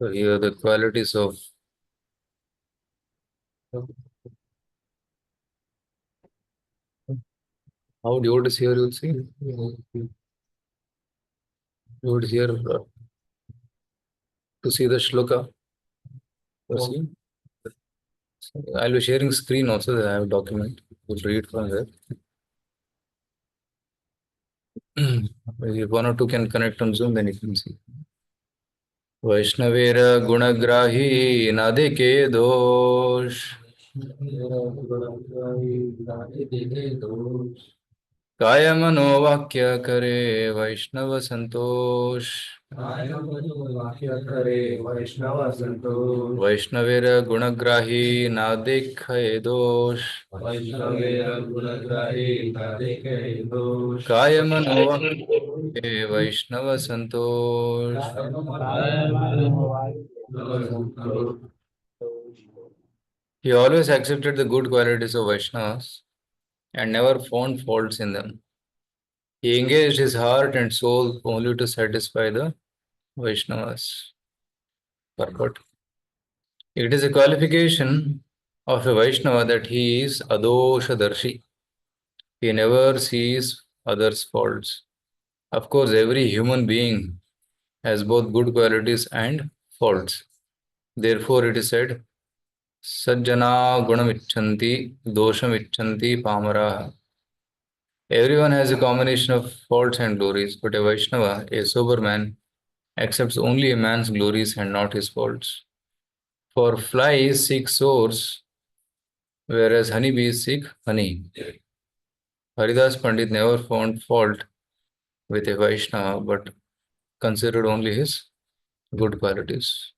So here the qualities of how devotees here you'll see. You would hear to see the shloka. You see? I'll be sharing screen also. I have a document. We'll read from there. If one or two can connect on Zoom, then you can see. वैष्णवेर गुणग्राही नादिके दोष काय मनोवाक्य करे वैष्णव संतोष वैष्णवेर गुणग्राही नादिके दोष काय मनोवाक्य वैष्णव संतोष He always accepted the good qualities of Vaishnavas and never found faults in them. He engaged his heart and soul only to satisfy the Vaishnavas. Purport. It is a qualification of a Vaishnava that he is adosha darshi. He never sees others' faults. Of course, every human being has both good qualities and faults. Therefore, it is said, Sajjana gunamichanti doshamichanti pamara. Everyone has a combination of faults and glories, but a Vaishnava, a sober man, accepts only a man's glories and not his faults. For flies seek sores, whereas honeybees seek honey. Haridas Pandit never found fault with a Vaishnava, but considered only his good qualities.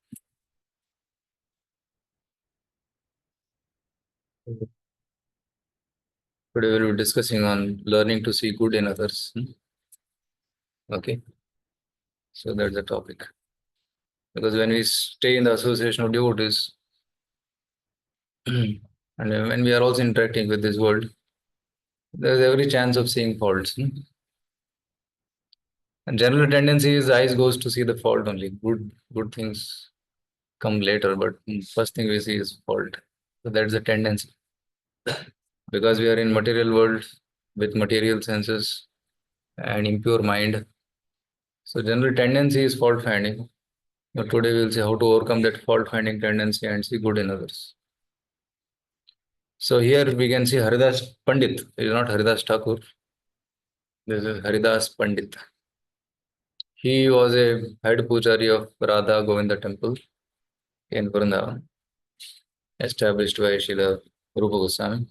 Today we'll be discussing on learning to see good in others. Okay, so that's the topic. Because when we stay in the association of devotees, and when we are also interacting with this world, there's every chance of seeing faults. And general tendency is eyes goes to see the fault only. Good things come later, but first thing we see is fault. So that's the tendency. Because we are in material world with material senses and impure mind. So general tendency is fault finding. But today we'll see how to overcome that fault finding tendency and see good in others. So here we can see Haridas Pandit. It is not Haridas Thakur. This is Haridas Pandit. He was a head pujari of Radha Govinda temple in Vrindavan, established by Srila Rupa Goswami.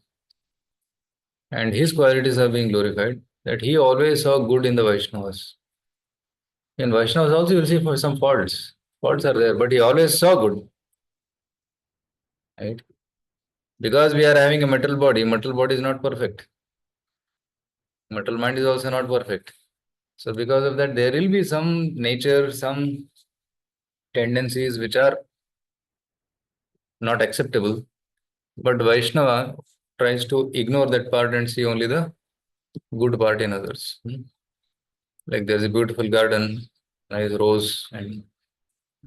And his qualities are being glorified, that he always saw good in the Vaishnavas. In Vaishnavas also you will see for some faults. Faults are there, but he always saw good. Right? Because we are having a metal body is not perfect. Metal mind is also not perfect. So because of that, there will be some nature, some tendencies which are not acceptable. But Vaishnava tries to ignore that part and see only the good part in others. Like there's a beautiful garden, nice rose and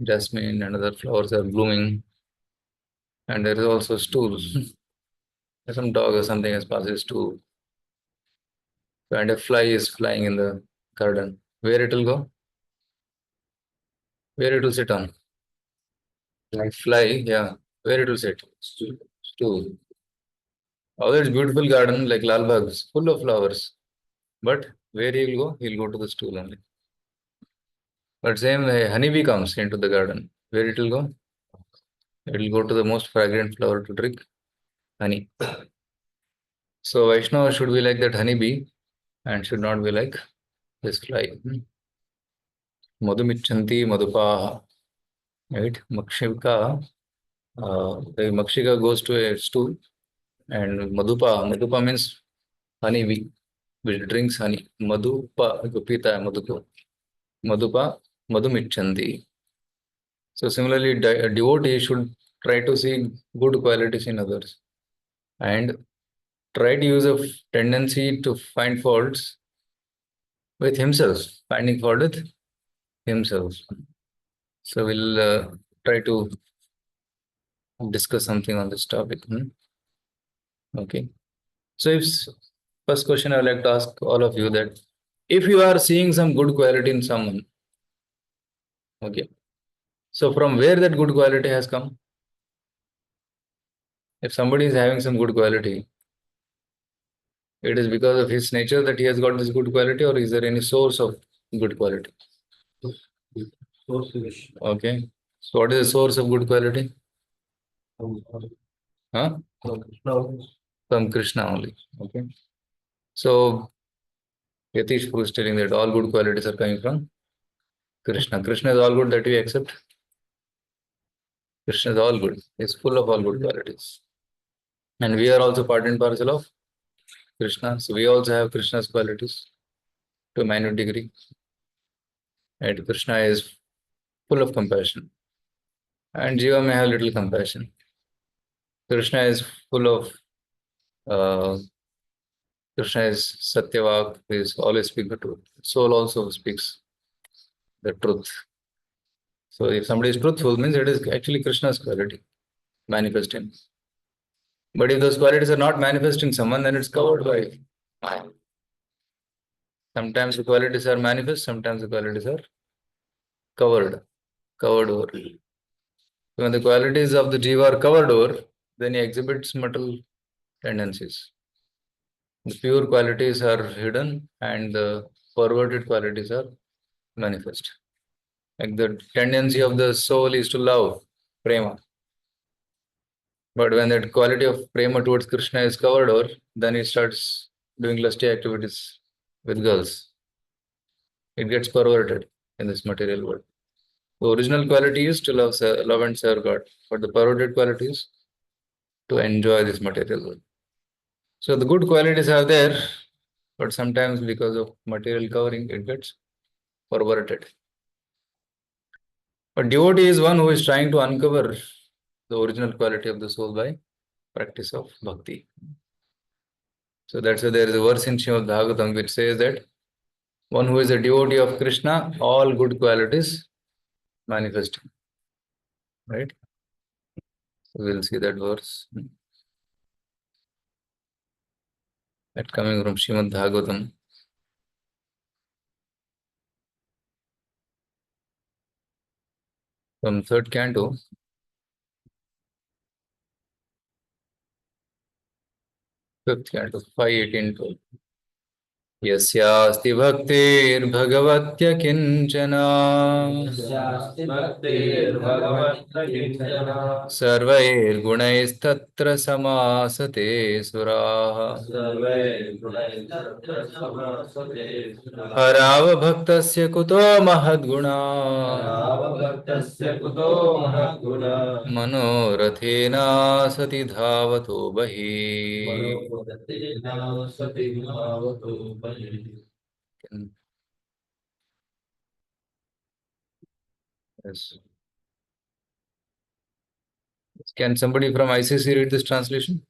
jasmine and other flowers are blooming. And there is also stool. Some dog or something has passed his stool. And a fly is flying in the garden. Where it will go? Where it will sit on? Like fly, yeah. Where it will sit? Stool. Although it's beautiful garden like Lal Bagh's, full of flowers. But where he will go? He'll go to the stool only. But same way, honeybee comes into the garden. Where it will go? It will go to the most fragrant flower to drink honey. So Vaishnava should be like that honeybee and should not be like this fly. Madhumichanti madhupaha. Right? Makshika. The Makshika goes to a stool and Madhupa means honeybee, which drinks honey. Madhupa, Gupita, Madhupa. Madhupa, Madhumichanti. So similarly, a devotee should try to see good qualities in others and try to use a tendency to find faults with himself, finding fault with himself. So we'll try to discuss something on this topic. Okay. So, if first question I would like to ask all of you that if you are seeing some good quality in someone, okay, so from where that good quality has come? If somebody is having some good quality, it is because of his nature that he has got this good quality, or is there any source of good quality? Okay. So, what is the source of good quality? Huh? From Krishna only. Okay. So, Yatish Prabhu is telling that all good qualities are coming from Krishna. Krishna is all good that we accept. Krishna is all good. He's full of all good qualities. And we are also part and parcel of Krishna. So we also have Krishna's qualities to a minute degree. And Krishna is full of compassion. And Jiva may have little compassion. Krishna is full of uh, Krishna is Satyavak, he is always speak the truth. Soul also speaks the truth. So if somebody is truthful, means it is actually Krishna's quality manifesting. But if those qualities are not manifesting someone, then it's covered by Maya. Sometimes the qualities are manifest, sometimes the qualities are covered over. When the qualities of the jiva are covered over, then he exhibits material tendencies. The pure qualities are hidden and the perverted qualities are manifest. Like the tendency of the soul is to love, prema. But when that quality of prema towards Krishna is covered over, then he starts doing lusty activities with girls. It gets perverted in this material world. The original quality is to love and serve God, but the perverted quality is to enjoy this material world. So the good qualities are there, but sometimes because of material covering, it gets perverted. But devotee is one who is trying to uncover the original quality of the soul by practice of bhakti. So that's why there is a verse in Srimad Bhagavatam which says that one who is a devotee of Krishna, all good qualities manifest. Right? So we'll see that verse. That coming from Srimad Bhagavatam. From third canto, fifth canto, 5:18. यस्यास्ति भक्तिर्भगवत्य किञ्चन सर्वैर्गुणैस्तत्र समासते सुराः हरावभक्तस्य कुतो महद्गुणा मनोरथेना सति धावतो बहिः Yes. Can somebody from ICC read this translation?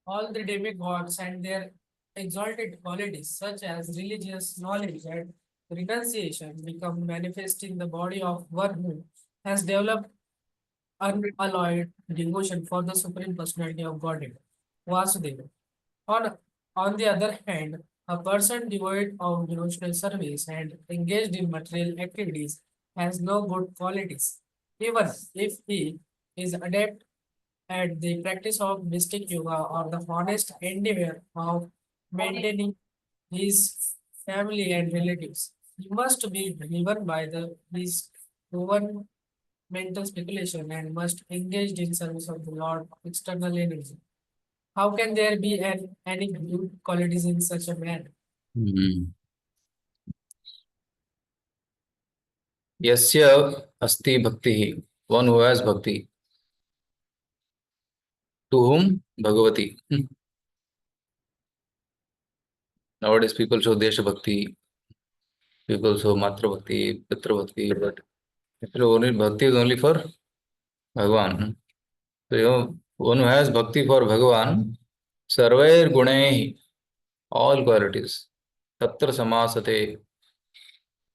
All the demigods and their exalted qualities, such as religious knowledge and renunciation, become manifest in the body of one who has developed unalloyed devotion for the Supreme Personality of Godhead, Vasudeva. On, on the other hand, a person devoid of devotional service and engaged in material activities has no good qualities, even if he is adept at the practice of mystic yoga or the honest endeavor of maintaining his family and relatives. He must be driven by his proven mental speculation and must engage in service of the Lord of external energy. How can there be any good qualities in such a man? Hmm. Yasya asti bhakti, one who has bhakti. To whom? Bhagavati. Nowadays people show Desha Bhakti, people show Matra Bhakti, Pitra Bhakti, but actually only Bhakti is only for Bhagavan. So one who has Bhakti for Bhagavan, Sarvair Gunai, All qualities. Tatra samasate.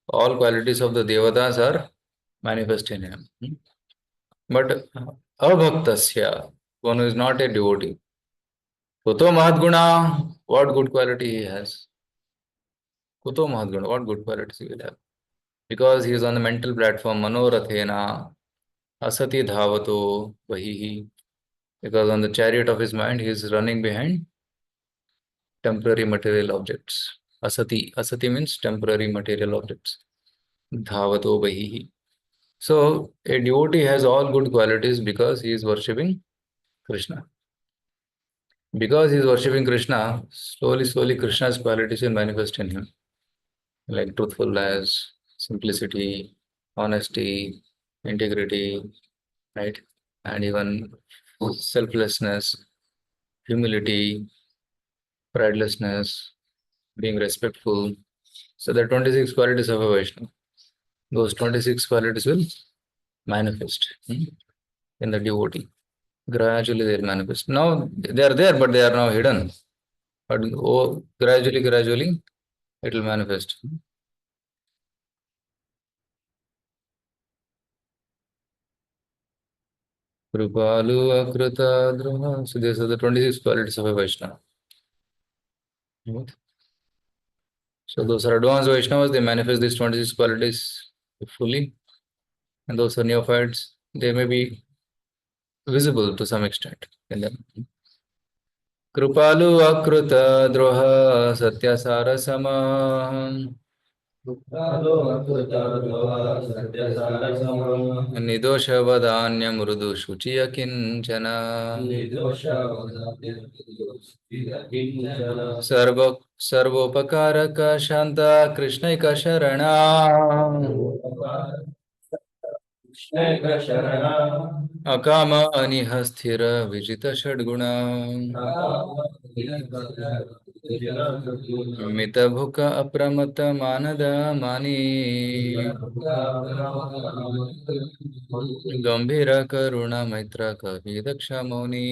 All qualities of the devatas are manifest in him. But abhaktasya, one who is not a devotee. Kuto mahadguna, what good quality he has? Kuto mahadguna, what good qualities he will have? Because he is on the mental platform, manorathena, asati dhavato, vahihi. Because on the chariot of his mind, he is running behind temporary material objects. Asati. Asati means temporary material objects. Dhavato vahihi. So a devotee has all good qualities because he is worshipping Krishna. Because he is worshipping Krishna, slowly, slowly Krishna's qualities will manifest in him, like truthfulness, simplicity, honesty, integrity, right? And even selflessness, humility, pridelessness, being respectful. So the 26 qualities of a Vaishnava. Those 26 qualities will manifest in the devotee. Gradually they'll manifest. Now they are there, but they are now hidden. But gradually, gradually it will manifest. Kripalu Akrita Druha. So these are the 26 qualities of a Vaishnava. So those are advanced Vaishnavas, they manifest these 26 qualities fully. And those are neophytes, they may be visible to some extent in them. Kripalu Akrita Druha Satyasara Sama. निर्दोषवदान्य मृदु शुचि किंचन सर्व सर्वोपकारक शांत कृष्णैक शरणा अकाम अनिह स्थिर विजित षड्गुण मित भुक अप्रमत मानद मानी गंभीर करुणा मैत्र कवि दक्ष Mauni.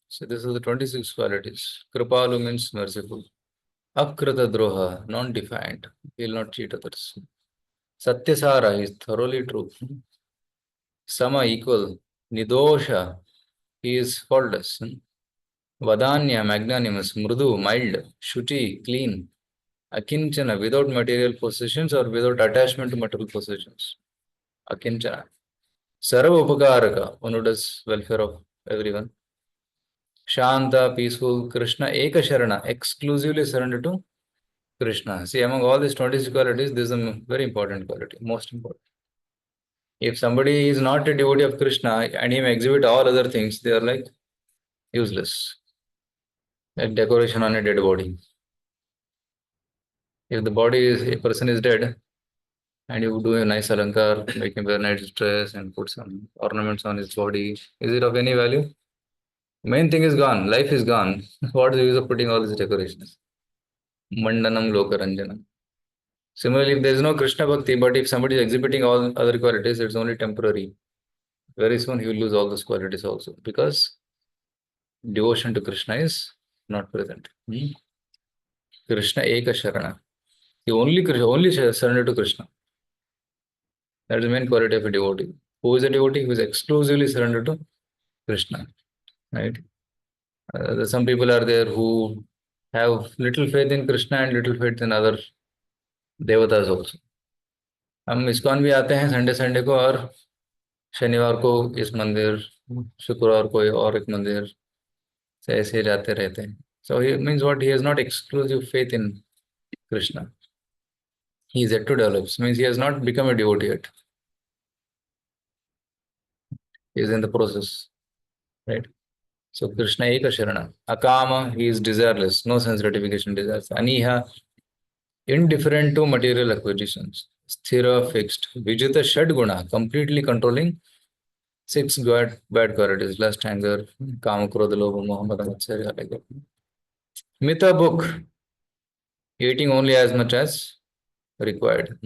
So this is the 26 qualities. Kripalu means merciful. Akrita droha, non-defiant. He will not cheat others. Satyasara is thoroughly true. Sama equal. Nidosha, he is faultless. Vadanya, magnanimous. Mrudu, mild. Shuchi, clean. Akinchana, without material possessions or without attachment to material possessions. Akinchana. Sarva Upakaraka, one who does welfare of everyone. Shanta, peaceful. Krishna, Eka Sharana, exclusively surrendered to Krishna. See, among all these 26 qualities, this is a very important quality, most important. If somebody is not a devotee of Krishna and he may exhibit all other things, they are like useless. Like decoration on a dead body. If the body is, a person is dead, and you do a nice alankar, make him wear nice dress and put some ornaments on his body, is it of any value? Main thing is gone, life is gone. What is the use of putting all these decorations? Mandanam Lokaranjanam. Similarly, if there is no Krishna Bhakti, but if somebody is exhibiting all other qualities, it's only temporary. Very soon he will lose all those qualities also because devotion to Krishna is not present. Krishna Eka Sharana. He only surrender to Krishna. That is the main quality of a devotee. Who is a devotee? Who is exclusively surrendered to Krishna. Right? Some people are there who have little faith in Krishna and little faith in other devatas also. हम ISKCON भी आते हैं Sunday Sunday को और शनिवार को इस मंदिर शुक्रवार को और एक मंदिर से ऐसे जाते रहते हैं. So he means what? He has not exclusive faith in Krishna. He is yet to develop. Means he has not become a devotee yet. He is in the process. Right? So Krishna Eka Sharana. Akama, he is desireless, no sense gratification desires. Aniha, indifferent to material acquisitions. Sthira, fixed. Vijita Shadguna, completely controlling six bad qualities: lust, anger, kama, krodha, lobha, moha, mada, matsarya, like that. Mita book, eating only as much as required.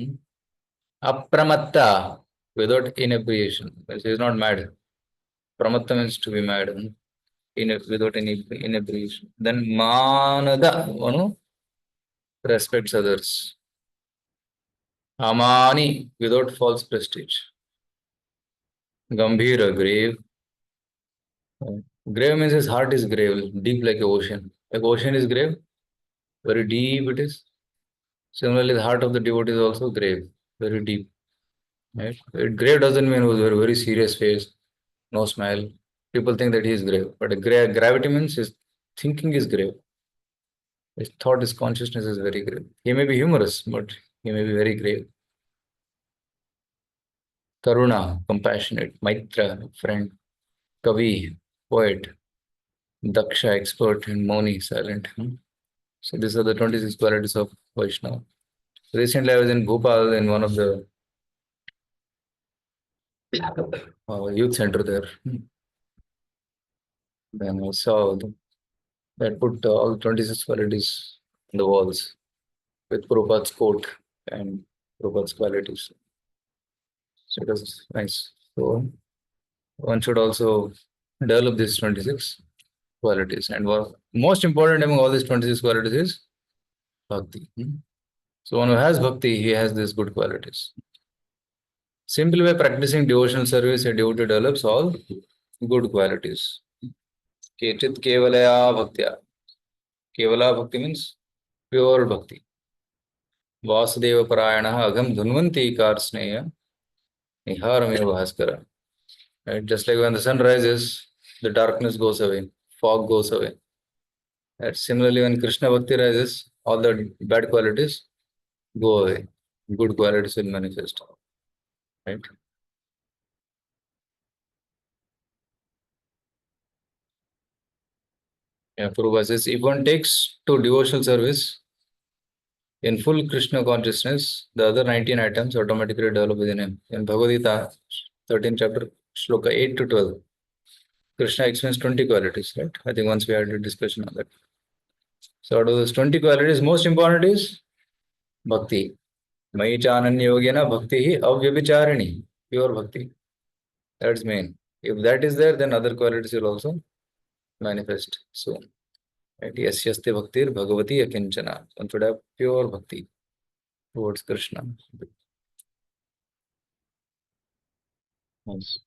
Apramatta, without inebriation. He is not mad. Pramatta means to be mad. without any inebriation. Then Manada, respects others. Amani, without false prestige. Gambhira, grave. Grave means his heart is grave, deep like a ocean. Like ocean is grave, very deep it is. Similarly, the heart of the devotee is also grave, very deep. Right? Grave doesn't mean with very, very serious face, no smile. People think that he is grave, but gravity means his thinking is grave. His thought, his consciousness is very grave. He may be humorous, but he may be very grave. Karuna, compassionate. Maitra, friend. Kavi, poet. Daksha, expert. And Moni, silent. So these are the 26 qualities of Vaishnava. Recently, I was in Bhopal in one of the youth center there. Then I saw that put all 26 qualities on the walls with Prabhupada's quote and Prabhupada's qualities. So it was nice. So one should also develop these 26 qualities. And what most important among all these 26 qualities is bhakti. So one who has bhakti, he has these good qualities. Simply by practicing devotional service, a devotee develops all good qualities. Kechit kevalaya bhaktya. Kevala bhakti means pure bhakti. Vasudeva parayana agham dhunvanti karsneya niharameva bhaskara. Right? Just like when the sun rises, the darkness goes away, fog goes away. Right? Similarly, when Krishna bhakti rises, all the bad qualities go away. Good qualities will manifest. Right? Yeah, Prabhupada says if one takes to devotional service in full Krishna consciousness, the other 19 items automatically develop within him. In Bhagavad Gita, 13th chapter, Shloka 8 to 12, Krishna explains 20 qualities, right? I think once we had a discussion on that. So out of those 20 qualities, most important is bhakti. Mai chananya yogena bhakti hi avyabhicharini, pure bhakti. That's main. If that is there, then other qualities will also manifest soon. Right? Yasyasti bhaktir bhagavati akinchana. One should have pure bhakti towards Krishna. Yes.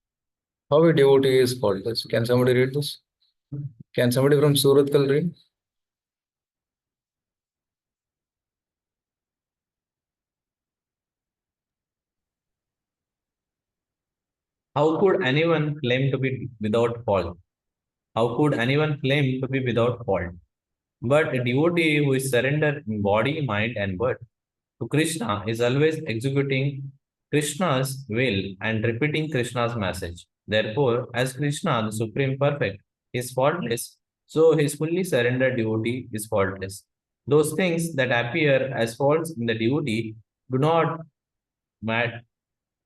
How a devotee is faultless. Can somebody read this? Can somebody from Suratkal read? How could anyone claim to be without fault? How could anyone claim to be without fault? But a devotee who is surrendered in body, mind, and word to Krishna is always executing Krishna's will and repeating Krishna's message. Therefore, as Krishna, the Supreme Perfect, is faultless, so his fully surrendered devotee is faultless. Those things that appear as faults in the devotee do not mat-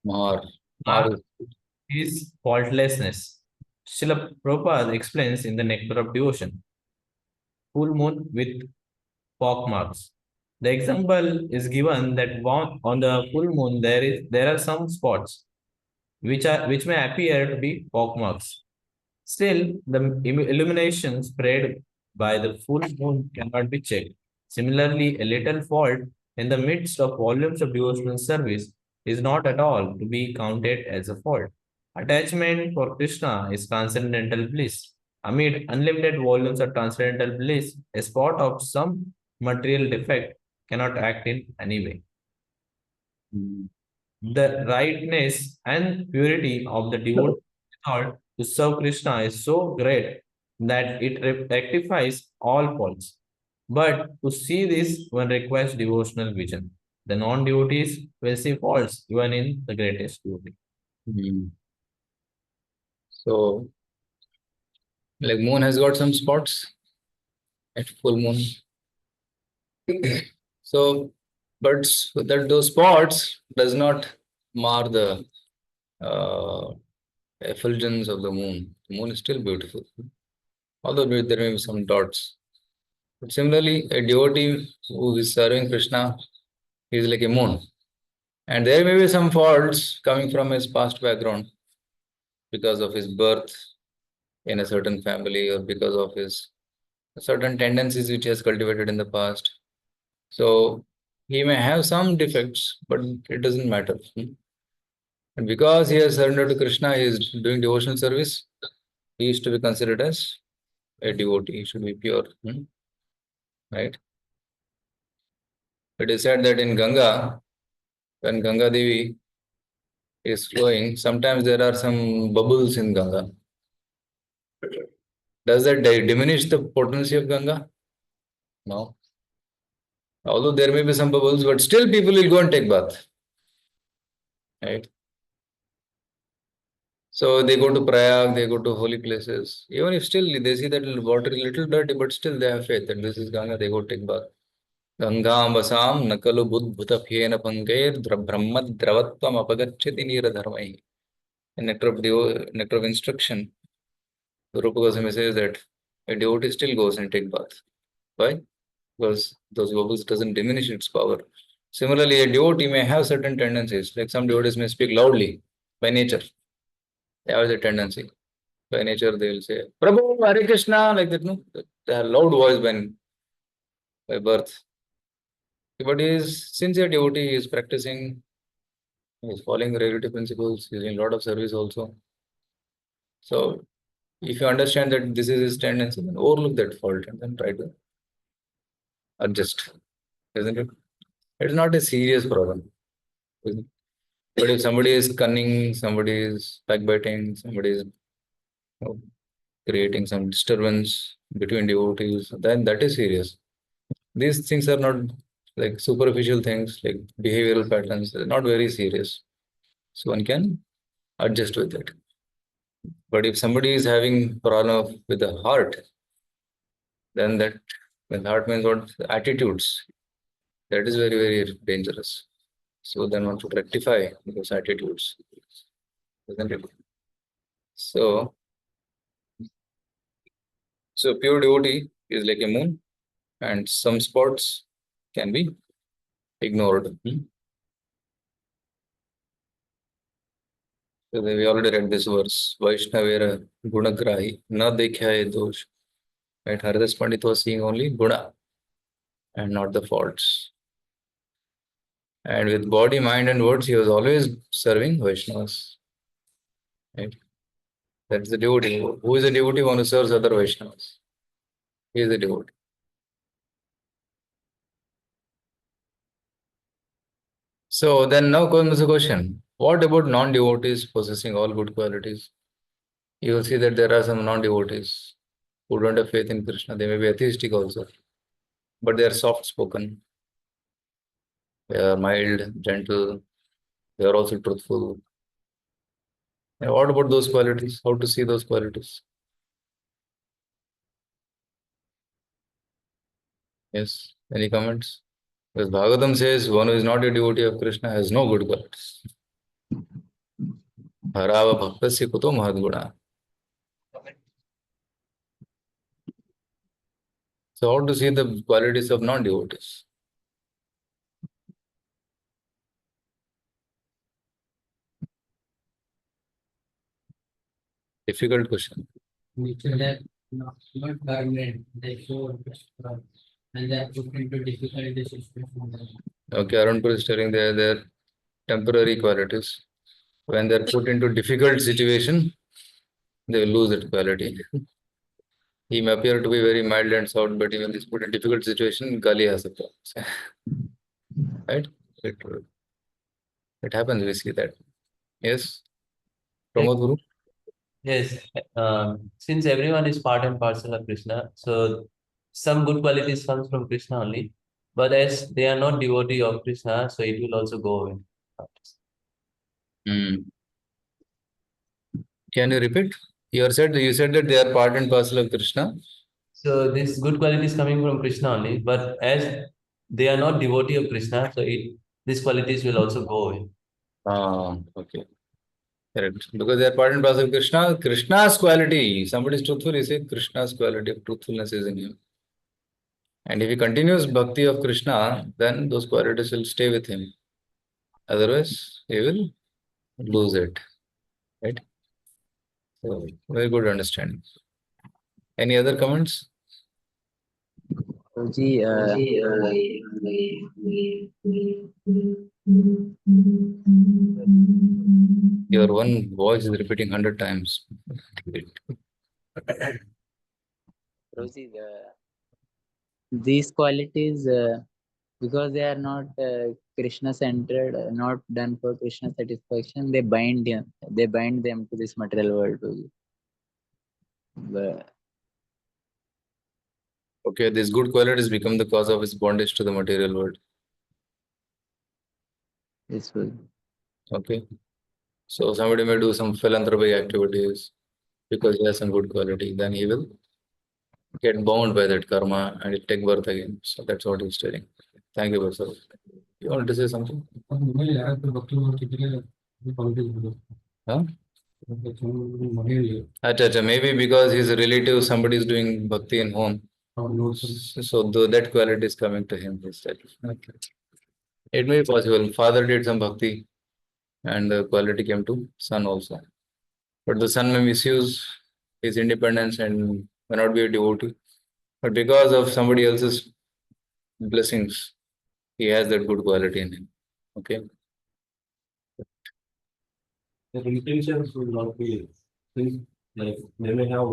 Mar. Mar. mark his faultlessness. Srila Prabhupada explains in the Nectar of Devotion, full moon with pock marks. The example is given that on the full moon there are some spots which may appear to be pock marks. Still, the illumination spread by the full moon cannot be checked. Similarly, a little fault in the midst of volumes of devotional service is not at all to be counted as a fault. Attachment for Krishna is transcendental bliss. Amid unlimited volumes of transcendental bliss, a spot of some material defect cannot act in any way. The rightness and purity of the devotee thought to serve Krishna is so great that it rectifies all faults. But to see this, one requires devotional vision. The non-devotees will see faults even in the greatest devotee. Hmm. So, like moon has got some spots at full moon. So, but that those spots does not mar the uh, effulgence of the moon. The moon is still beautiful, although there may be some dots. But similarly, a devotee who is serving Krishna is like a moon. And there may be some faults coming from his past background because of his birth, in a certain family or because of his certain tendencies which he has cultivated in the past. So he may have some defects, but it doesn't matter. And because he has surrendered to Krishna, he is doing devotional service. He is to be considered as a devotee. He should be pure, right? It is said that in Ganga, when Ganga Devi is flowing, sometimes there are some bubbles in Ganga. Does that diminish the potency of Ganga? No. Although there may be some bubbles, but still people will go and take bath, right? So they go to Prayag, they go to holy places. Even if still they see that water is little dirty, but still they have faith that this is Ganga, they go take bath. Gangam vasam nakalu buddhutapyena pangair brahma dravatvam apagacchati nira dharmai. In nectar of instruction, Rupa Goswami says that a devotee still goes and take bath. Why? Because those bubbles doesn't diminish its power. Similarly, a devotee may have certain tendencies, like some devotees may speak loudly by nature. They have a tendency. By nature, they will say, Prabhu, Hare Krishna, like that, no? They have loud voice by birth. But he is sincere devotee, he is practicing, he is following regulatory principles, he is doing a lot of service also. So, if you understand that this is his tendency, then overlook that fault and then try to adjust, isn't it? It's not a serious problem. But if somebody is cunning, somebody is backbiting, somebody is know, creating some disturbance between devotees, then that is serious. These things are not like superficial things, like behavioral patterns, they're not very serious. So one can adjust with it. But if somebody is having problem with the heart, then that the heart means what attitudes. That is very, very dangerous. So then one should rectify those attitudes, isn't it? So, so pure devotee is like a moon, and some spots can be ignored. So we already read this verse. Vaishnavera gunagrahi na dekhya dosh. Right? Haridas Pandit was seeing only guna and not the faults. And with body, mind, and words, he was always serving Vaishnavas. Right? That's the devotee. Who is a devotee? One who serves other Vaishnavas. He is a devotee. So then now comes the question. What about non-devotees possessing all good qualities? You will see that there are some non-devotees who don't have faith in Krishna. They may be atheistic also, but they are soft-spoken. They are mild, gentle. They are also truthful. And what about those qualities? How to see those qualities? Yes. Any comments? Because Bhagavatam says one who is not a devotee of Krishna has no good qualities. Harava bhaktasya kuto mahadguna. So how to see the qualities of non-devotees? Difficult question. Nature that not permanent, they show and they are put into difficult situations. Okay, Arunpur is telling they are temporary qualities. When they are put into difficult situation, they will lose that quality. He may appear to be very mild and soft, but even this put in difficult situation, gali has a problem. Right? It, it happens, we see that. Yes, Yes, Pramod Guru? yes. Since everyone is part and parcel of Krishna, so some good qualities comes from Krishna only. But as they are not devotee of Krishna, so it will also go away. Hmm. Can you repeat? You said that they are part and parcel of Krishna. So this good quality is coming from Krishna only, but as they are not devotee of Krishna, so these qualities will also go away. Okay. Correct. Because they are part and parcel of Krishna. Krishna's quality. Somebody is truthful, he says Krishna's quality of truthfulness is in him. And if he continues bhakti of Krishna, then those qualities will stay with him. Otherwise, he will lose it. Right? So, very good understanding. Any other comments? Ji Your one voice is repeating 100 times. Rosie, these qualities, because they are not Krishna centered, not done for Krishna satisfaction, they bind them to this material world. Rosie. But Okay, these good qualities become the cause of his bondage to the material world. this was Okay, so somebody may do some philanthropic activities because he has some good quality, then he will get bound by that karma and he'll take birth again. So that's what he's telling. Thank you, sir. You want to say something? Huh? Acha, maybe because his relative, somebody is doing bhakti in home. So that quality is coming to him. Okay. It may be possible. Father did some bhakti and the quality came to son also. But the son may misuse his independence and may not be a devotee. But because of somebody else's blessings, he has that good quality in him. Okay. Their intentions will not be like they may have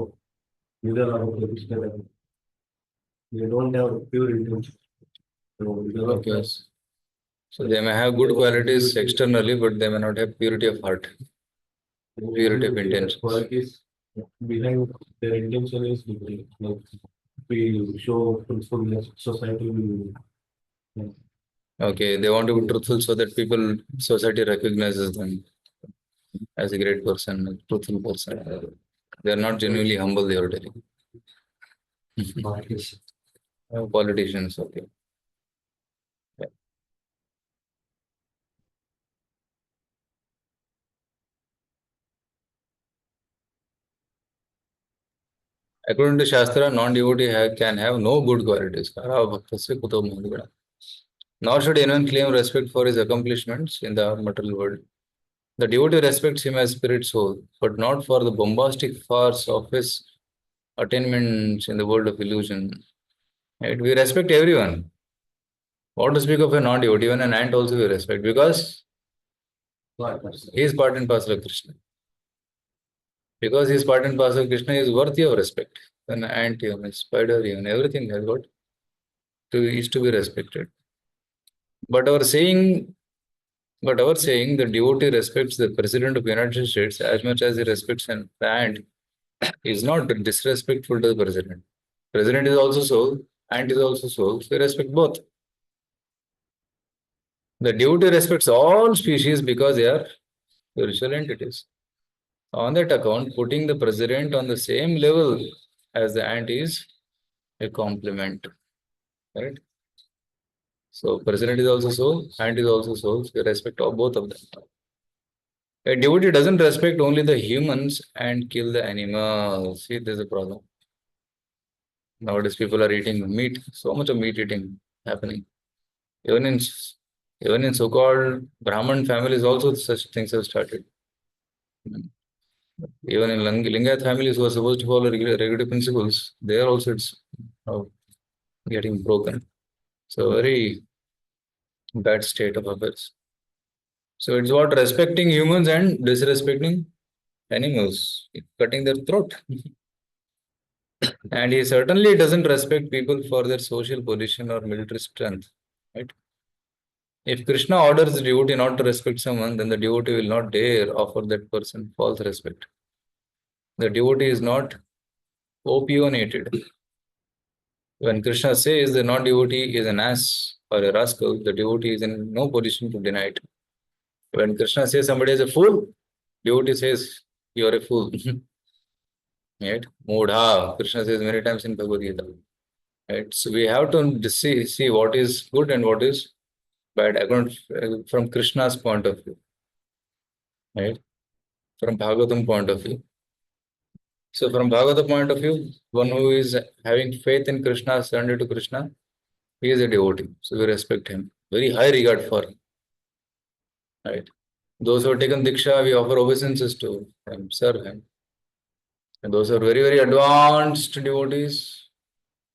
either or the they don't have pure intention. So because of Okay. that, So they may have good qualities externally, but they may not have purity of heart. Purity of intentions. qualities behind their intention is different. Like we show truthfulness, society will Okay, they want to be truthful so that people, society recognizes them as a great person, a truthful person. They are not genuinely humble, they are telling. Politicians, okay. Yeah. According to Shastra, non-devotee can have no good qualities. Kara bhaktasya kuto mohigada. Nor should anyone claim respect for his accomplishments in the material world. The devotee respects him as spirit soul, but not for the bombastic farce of his attainments in the world of illusion. Right? We respect everyone. What to speak of a non-devotee, even an ant also we respect because he is part and parcel of Krishna. Because he is part and parcel of Krishna, he is worthy of respect. An ant, even a spider, even everything has got is to be respected. But our saying, the devotee respects the President of the United States as much as he respects an ant is not disrespectful to the President. President is also soul, ant is also soul, so we respect both. The devotee respects all species because they are spiritual entities. On that account, putting the president on the same level as the ant is a compliment. Right? So president is also soul, ant is also soul. So we respect both of them. A devotee doesn't respect only the humans and kill the animals. See, there's a problem. Nowadays, people are eating meat. So much of meat eating happening. Even in so-called Brahman families, also such things have started. Even in Lingayat families who are supposed to follow regular principles, there also it's getting broken. So very bad state of affairs. So it's what respecting humans and disrespecting animals, cutting their throat. And he certainly doesn't respect people for their social position or military strength. Right? If Krishna orders the devotee not to respect someone, then the devotee will not dare offer that person false respect. The devotee is not opinionated. When Krishna says the non-devotee is an ass or a rascal, the devotee is in no position to deny it. When Krishna says somebody is a fool, devotee says you are a fool. Right? Mudha, Krishna says many times in Bhagavad Gita. Right? So we have to see what is good and what is bad according from Krishna's point of view. Right? From Bhagavatam point of view. So from Bhagavata point of view, one who is having faith in Krishna, surrender to Krishna, he is a devotee. So we respect him. Very high regard for him. Right? Those who have taken Diksha, we offer obeisances to him, serve him. And those are very, very advanced devotees.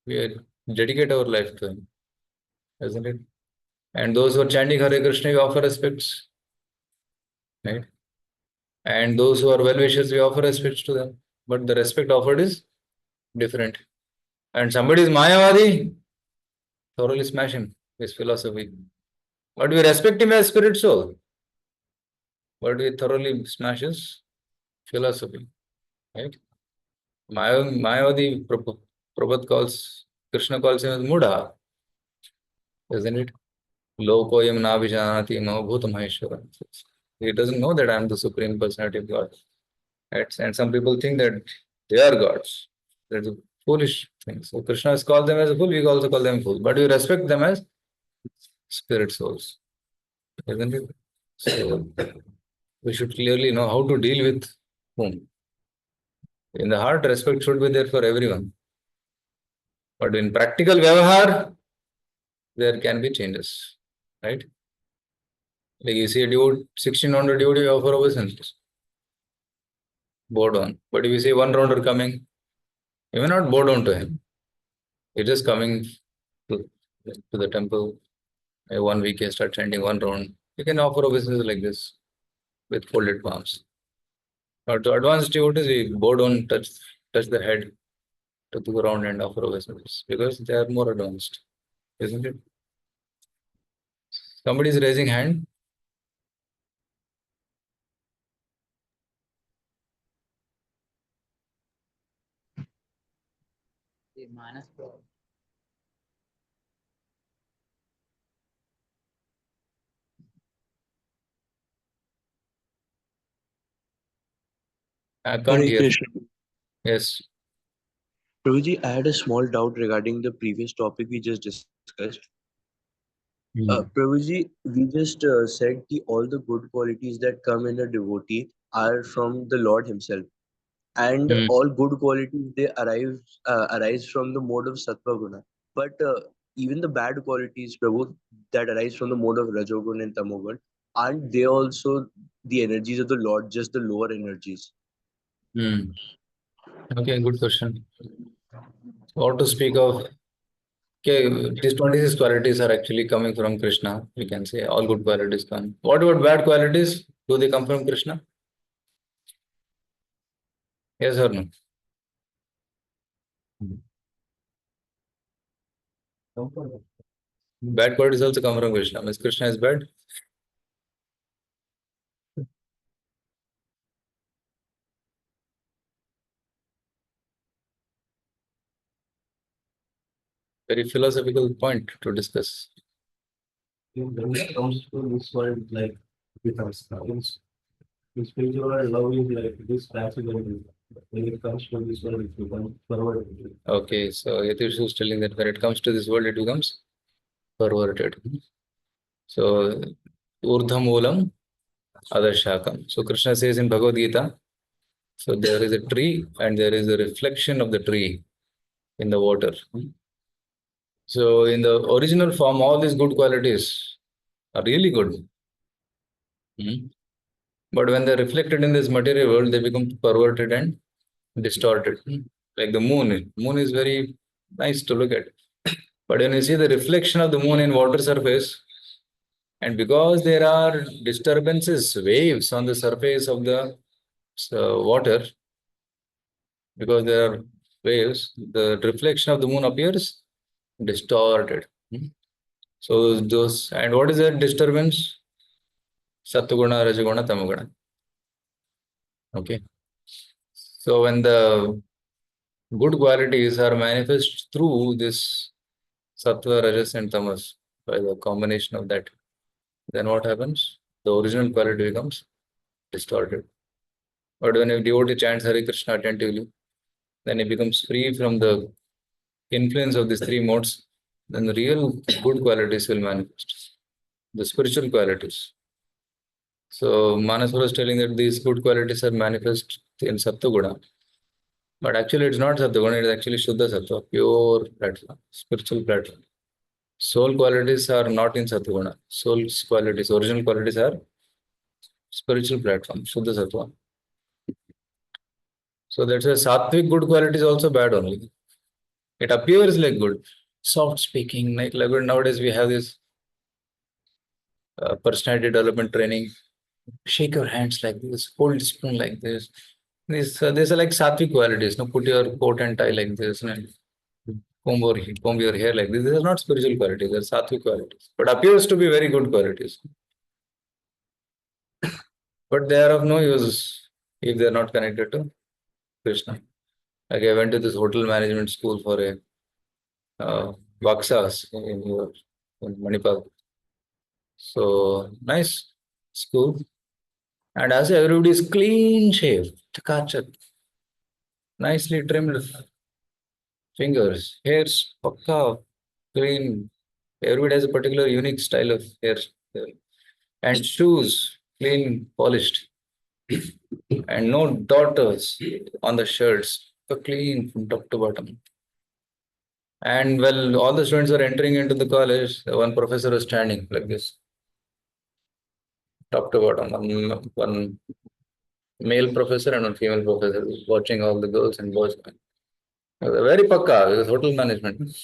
We dedicate our life to them, isn't it? And those who are chanting Hare Krishna, we offer respects, right? And those who are well wishers, we offer respects to them. But the respect offered is different. And somebody is Mayavadi, thoroughly smash him, his philosophy. But we respect him as spirit soul. But we thoroughly smash his philosophy, right? Mayavadi, Prabhupada calls, Krishna calls him as Mudha, isn't it? Lokoyam navijanati mavabhuta maheshwara. He doesn't know that I am the supreme personality of God. Right? And some people think that they are gods. That's a foolish thing. So Krishna has called them as a fool, we also call them fool. But we respect them as spirit souls. Isn't it? So we should clearly know how to deal with whom. In the heart, respect should be there for everyone. But in practical vyavahar, there can be changes. Right? Like you see a dude, 1600 dude, you offer obeisance. Bow down. But if you see one rounder coming, you may not bow down to him. You're just coming to, to the temple. 1 week you start chanting one round. You can offer obeisance like this with folded palms. But to advanced devotees, we bow down, touch the head to the ground and offer obeisance because they are more advanced, isn't it? Somebody is raising hand. The Manas Prabhu. I can't Hare hear. Krishna. Yes. Prabhuji, I had a small doubt regarding the previous topic we just discussed. Prabhuji, we just said that all the good qualities that come in a devotee are from the Lord Himself, and Hmm. all good qualities they arise from the mode of Sattva Guna. But even the bad qualities, Prabhu, that arise from the mode of Rajogun and Tamogun, aren't they also the energies of the Lord, just the lower energies? Hmm. Okay, good question. What to speak of? Okay, these 26 qualities are actually coming from Krishna. We can say all good qualities come. What about bad qualities? Do they come from Krishna? Yes or no? Bad qualities also come from Krishna. Means Krishna is bad. Very philosophical point to discuss. When it comes to this world, like becomes in spiritual world, love is like this passive and when it comes to this world, it becomes perverted. Okay, so Yatish is telling that when it comes to this world, it becomes perverted. So, Urdhamulam Adashakam. So, Krishna says in Bhagavad Gita, so there is a tree and there is a reflection of the tree in the water. So, in the original form, all these good qualities are really good. But when they're reflected in this material world, they become perverted and distorted. Like the moon. Moon is very nice to look at. But when you see the reflection of the moon in water surface, and because there are disturbances, waves on the surface of the water, because there are waves, the reflection of the moon appears distorted. So those, and what is that disturbance? Sattva-guna, Rajaguna, Tamaguna. Okay. So when the good qualities are manifest through this Sattva, Rajas, and Tamas, by the combination of that, then what happens? The original quality becomes distorted. But when a devotee chants Hare Krishna attentively, then he becomes free from the influence of these three modes, then the real good qualities will manifest, the spiritual qualities. So Manaswara is telling that these good qualities are manifest in Sattva-guna. But actually it's not Sattva-guna, it is actually Shuddha Sattva, pure platform, spiritual platform. Soul qualities are not in Sattva-guna. Soul's qualities, original qualities are spiritual platform, Shuddha Sattva. So that's why sattvic good quality is also bad only. It appears like good. Soft speaking, like nowadays we have this personality development training. Shake your hands like this, hold spoon like this. These are like sattvic qualities. No, put your coat and tie like this, and comb your hair like this. These are not spiritual qualities. They're sattvic qualities, but appears to be very good qualities. But they are of no use if they are not connected to Krishna. Like I went to this hotel management school for a Vaksas in Manipal. So nice school. And as everybody is clean shaved, chakachak, nicely trimmed fingers, hairs, pakka, clean. Everybody has a particular unique style of hair. And shoes, clean, polished. And no daughters on the shirts, so clean from top to bottom. And well, all the students are entering into the college. One professor was standing like this, top to bottom. One male professor and one female professor watching all the girls and boys. Very pakka, it was hotel management.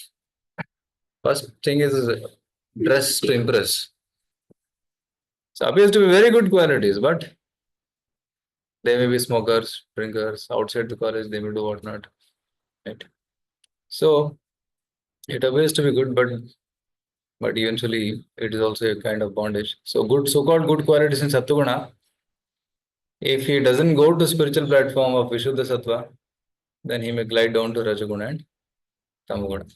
First thing is dress to impress. So appears to be very good qualities, but they may be smokers, drinkers. Outside the college, they may do whatnot. Right. So it appears to be good, but eventually it is also a kind of bondage. So good, so-called good qualities in Sattva, if he doesn't go to spiritual platform of Vishuddha Sattva, then he may glide down to Rajaguna and Tamaguna.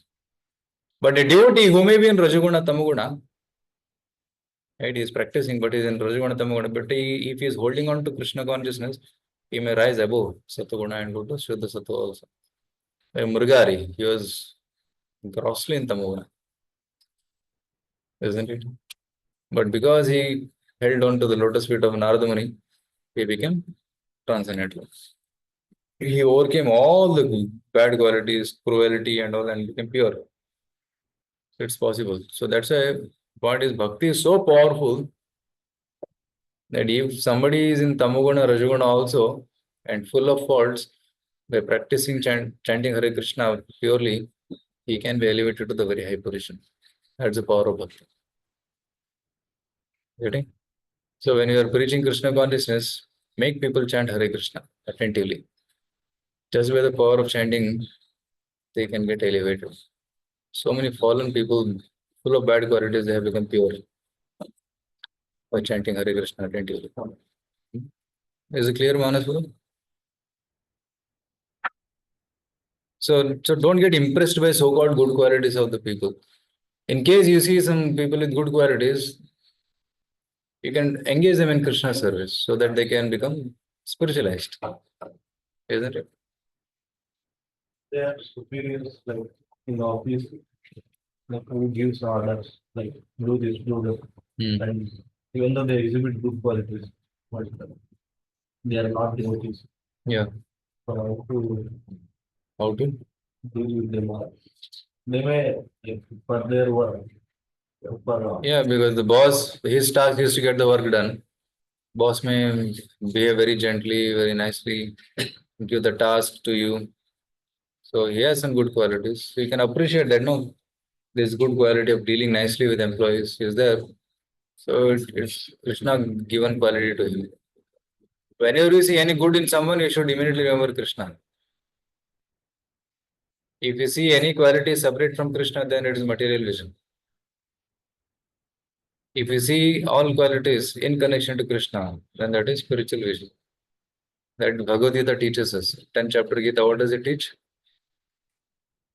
But a devotee who may be in Rajaguna, Tamaguna, right, he is practicing, but he is in Rajaguna, Tamaguna, but if he is holding on to Krishna consciousness, he may rise above Sattva and go to Shuddha Sattva also. Like Murgari, he was grossly in Tamaguna, isn't it? But because he held on to the lotus feet of Narada Muni, he became transcendental. He overcame all the bad qualities, cruelty, and all, and became pure. It's possible. So that's why what is bhakti is so powerful that if somebody is in Tamoguna, Rajoguna also, and full of faults, by practicing chanting Hare Krishna purely, he can be elevated to the very high position. That's the power of bhakti. Getting? So when you are preaching Krishna consciousness, make people chant Hare Krishna attentively. Just by the power of chanting, they can get elevated. So many fallen people, full of bad qualities, they have become pure by chanting Hare Krishna attentively. Is it clear, Manasura? So don't get impressed by so-called good qualities of the people. In case you see some people with good qualities, you can engage them in Krishna service so that they can become spiritualized. Isn't it? They are superiors, like in the office, like who gives orders, like do this, do that. And even though they exhibit good qualities, but they are not devotees. Yeah. So How to? deal with them. They may, like, for their work, for Yeah, because the boss, his task is to get the work done. Boss may behave very gently, very nicely, give the task to you. So he has some good qualities. So you can appreciate that, no? This good quality of dealing nicely with employees is there. So it's Krishna given quality to him. Whenever you see any good in someone, you should immediately remember Krishna. If you see any quality separate from Krishna, then it is material vision. If you see all qualities in connection to Krishna, then that is spiritual vision. That Bhagavad Gita teaches us. 10th chapter Gita, what does it teach?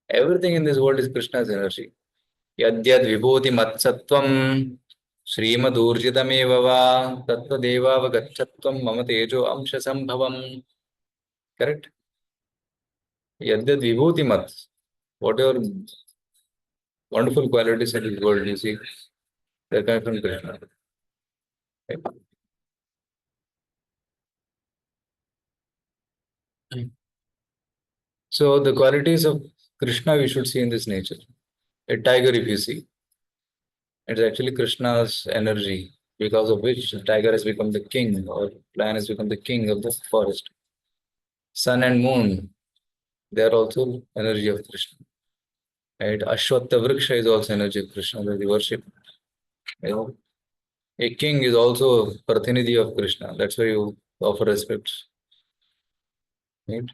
Everything in this world is Krishna's energy. Yadyad vibhuti matsattvam Srimadurjitameva va tattva devavagachatvam mama tejo amsha sambhavam. Correct? Yadyad vibhuti mat. Whatever wonderful qualities in this world you see, they come from Krishna. So the qualities of Krishna we should see in this nature. A tiger, if you see, it's actually Krishna's energy, because of which the tiger has become the king, or lion has become the king of the forest. Sun and moon, they are also energy of Krishna. Right? Ashwatha Vriksha is also energy of Krishna that we worship. You know, a king is also Prathinidhi of Krishna. That's why you offer respect. Right?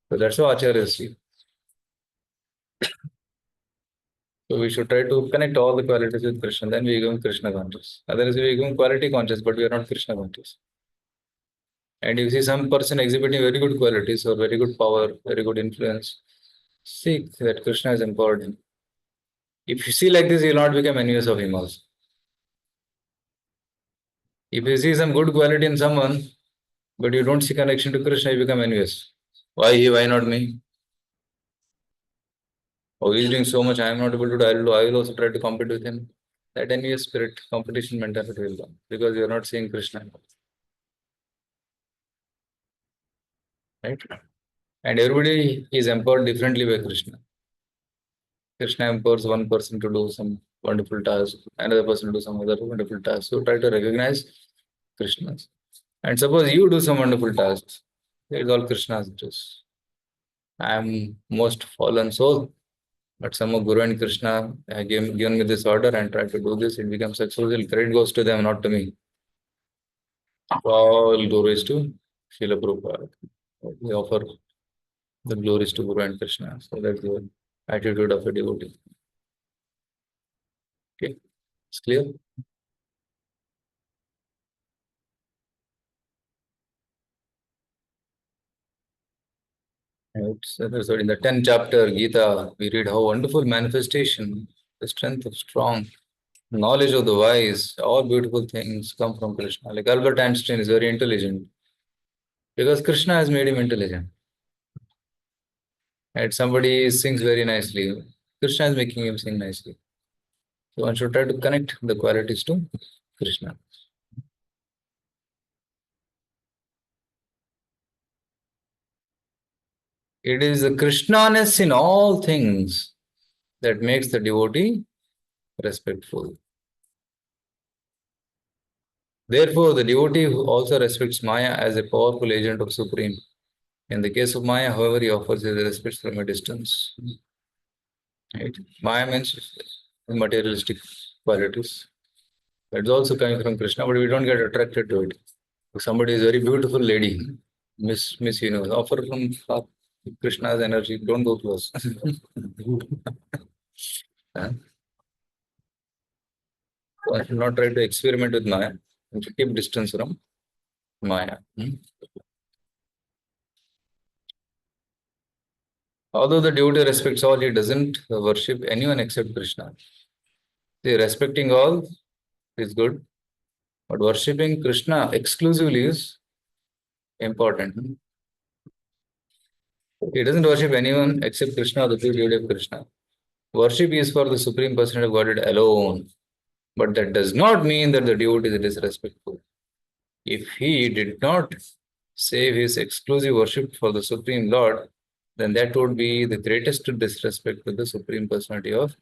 So that's how Acharyas see. So we should try to connect all the qualities with Krishna. Then we become Krishna conscious. Otherwise, we become quality conscious, but we are not Krishna conscious. And if you see some person exhibiting very good qualities or very good power, very good influence, see that Krishna has empowered him. If you see like this, you will not become envious of him also. If you see some good quality in someone, but you don't see connection to Krishna, you become envious. Why he, why not me? Oh, he's doing so much, I am not able to do, I will also try to compete with him. That envious spirit, competition mentality will come because you are not seeing Krishna. Right? And everybody is empowered differently by Krishna. Krishna empowers one person to do some wonderful task, another person to do some other wonderful task. So try to recognize Krishna's. And suppose you do some wonderful tasks, it is all Krishna's interest. I am most fallen soul, but some of Guru and Krishna have given me this order and try to do this, it becomes successful. Credit goes to them, not to me. All glories to Srila Prabhupada. We offer the glories to Guru and Krishna. So that's the attitude of a devotee. Okay, it's clear? Right. So in the 10th chapter, Gita, we read how wonderful manifestation, the strength of strong, knowledge of the wise, all beautiful things come from Krishna. Like Albert Einstein is very intelligent because Krishna has made him intelligent. And somebody sings very nicely, Krishna is making him sing nicely. So one should try to connect the qualities to Krishna. It is the Krishnaness in all things that makes the devotee respectful. Therefore, the devotee who also respects Maya as a powerful agent of Supreme. In the case of Maya, however, he offers his respect from a distance. Right? Maya means materialistic qualities. That's also coming from Krishna, but we don't get attracted to it. If somebody is a very beautiful lady, Miss Universe, offer from Krishna's energy, don't go close. Huh? So I should not try to experiment with Maya. I should keep distance from Maya. Although the devotee respects all, he doesn't worship anyone except Krishna. See, respecting all is good, but worshipping Krishna exclusively is important. He doesn't worship anyone except Krishna or the pure devotee of Krishna. Worship is for the Supreme Personality of Godhead alone. But that does not mean that the devotee is disrespectful. If he did not save his exclusive worship for the Supreme Lord, then that would be the greatest disrespect to the Supreme Personality of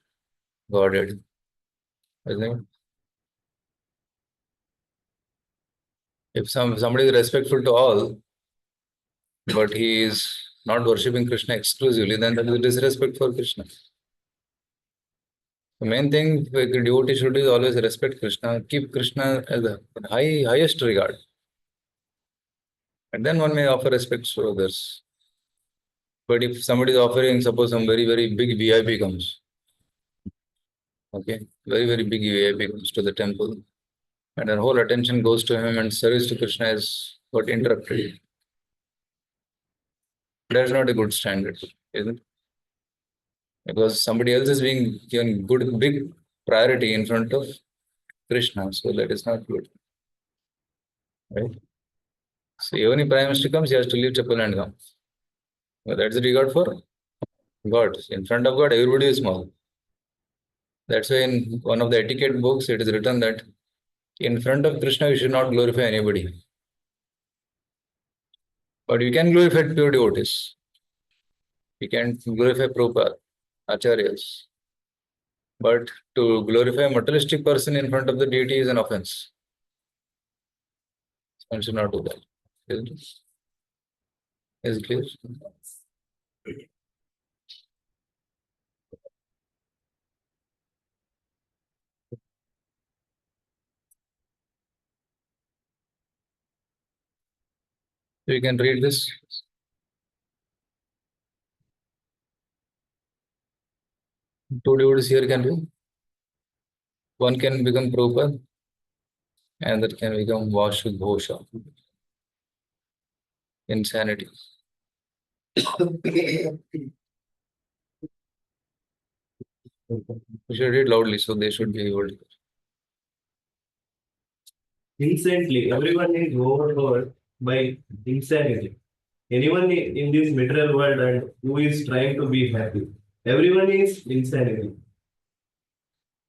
Godhead. Isn't it? If somebody is respectful to all, but he is not worshipping Krishna exclusively, then that is disrespect for Krishna. The main thing the devotee should do is always respect Krishna, keep Krishna as the highest regard. And then one may offer respect to others. But if somebody is offering, suppose some very, very big VIP comes, okay, very, very big VIP comes to the temple, and our whole attention goes to him and service to Krishna is got interrupted. That's not a good standard, isn't it? Because somebody else is being given good, big priority in front of Krishna, so that is not good. Right? So even if Prime Minister comes, he has to leave chapel and come. But that's the regard for God. In front of God, everybody is small. That's why in one of the etiquette books, it is written that in front of Krishna, you should not glorify anybody. But you can glorify pure devotees. You can glorify Prabhupada, Acharyas. But to glorify a materialistic person in front of the deity is an offense. One should not do that. Isn't it? Is it clear? So you can read this. Two devotees here can be. One can become Prabhupada and that can become Vashu Ghosha. Insanity. You should read loudly so they should be able to. Instantly, everyone is overpowered by insanity. Anyone in this material world and who is trying to be happy, everyone is insanity.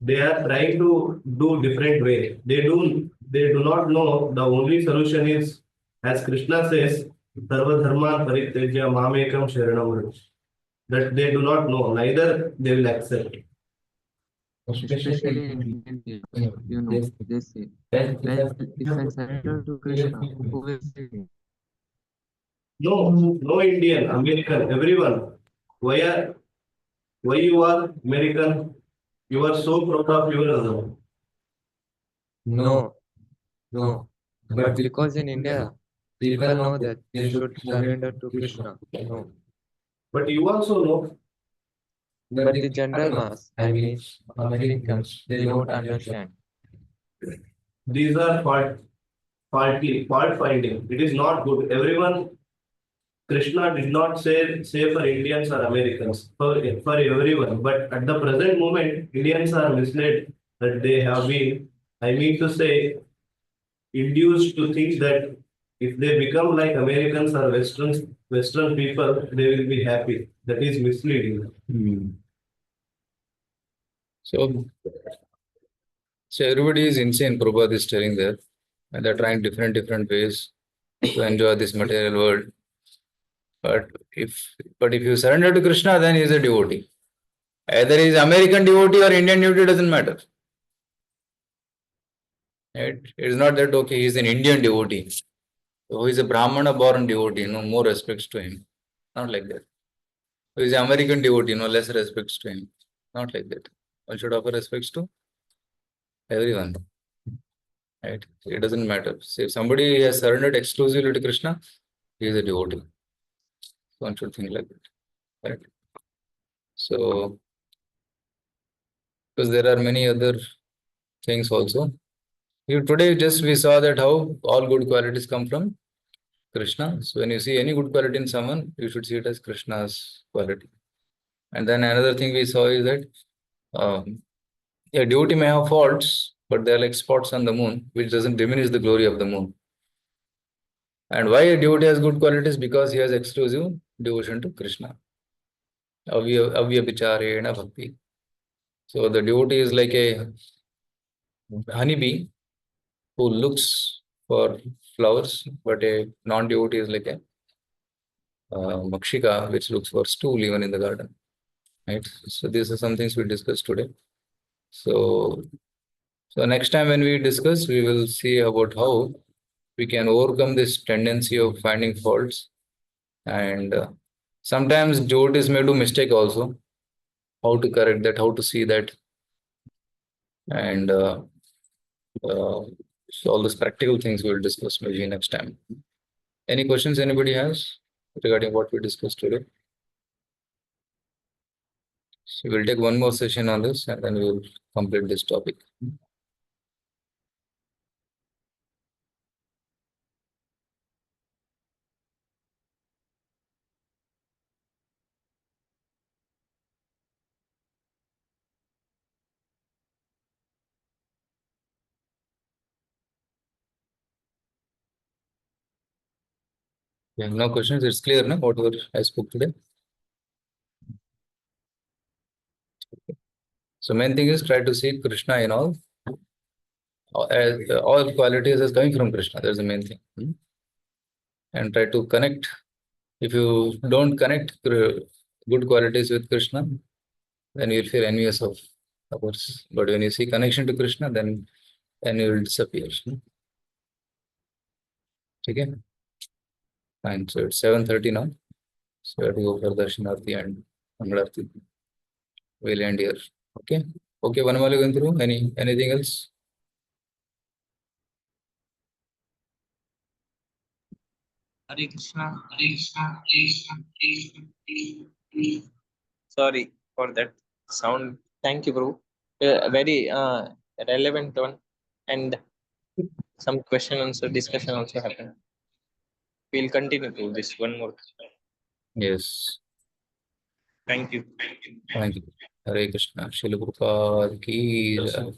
They are trying to do different way. They do not know the only solution is, as Krishna says, Sarva Dharman Parityajya Mamekam Sharanam Vraj. That they do not know, neither they will accept. Especially in Indian culture, they say, well, if I surrender to Krishna, who will save me? No, no Indian, American, everyone. Why you are American? You are so proud of your No, no. But because in India, people know that they should surrender to Krishna. No. But you also know. But the general mass, I mean, Americans, they don't understand. These are fault finding. It is not good. Everyone, Krishna did not say for Indians or Americans, for everyone. But at the present moment, Indians are misled that they have been, I mean to say, induced to think that if they become like Americans or Western people, they will be happy. That is misleading. So, so everybody is insane, Prabhupada is telling there. And they're trying different ways to enjoy this material world. But if you surrender to Krishna, then he is a devotee. Either he is American devotee or Indian devotee, doesn't matter. Right? It is not that okay, he is an Indian devotee. So he is a Brahmana born devotee, no more respects to him. Not like that. He is an American devotee, no less respects to him. Not like that. One should offer respects to everyone. Right? It doesn't matter. So if somebody has surrendered exclusively to Krishna, he is a devotee. One should think like that. Right? So, because there are many other things also. Today just we saw that how all good qualities come from Krishna. So when you see any good quality in someone, you should see it as Krishna's quality. And then another thing we saw is that yeah, devotee may have faults, but they're like spots on the moon, which doesn't diminish the glory of the moon. And why a devotee has good qualities? Because he has exclusive devotion to Krishna. Avya Bicharena Bhakti. So the devotee is like a honeybee who looks for flowers, but a non-devotee is like a makshika, which looks for stool even in the garden. Right. So these are some things we discussed today. So next time when we discuss, we will see about how we can overcome this tendency of finding faults. And sometimes devotees may do mistake also. How to correct that, how to see that. And so all these practical things we'll discuss maybe next time. Any questions anybody has regarding what we discussed today? So we'll take one more session on this and then we'll complete this topic. Yeah, no questions. It's clear, no? Whatever I spoke today. So main thing is try to see Krishna in all qualities as coming from Krishna. That's the main thing. And try to connect. If you don't connect good qualities with Krishna, then you'll feel envious of others. But when you see connection to Krishna, then you will disappear. Okay. Fine. So it's 7:30 now. So we have to go for Darshanarti and Mangalarti. We'll end here. Okay. Okay, Vanamali going through. Anything else? Hare Krishna, Hare Krishna, Hare Krishna, Hare Krishna. Sorry for that sound. Thank you, bro. Very relevant one, and some question answer discussion also happened. We'll continue to this one more. Yes. Thank you. Thank you. Hare Krishna. Srila Prabhupada ki jai.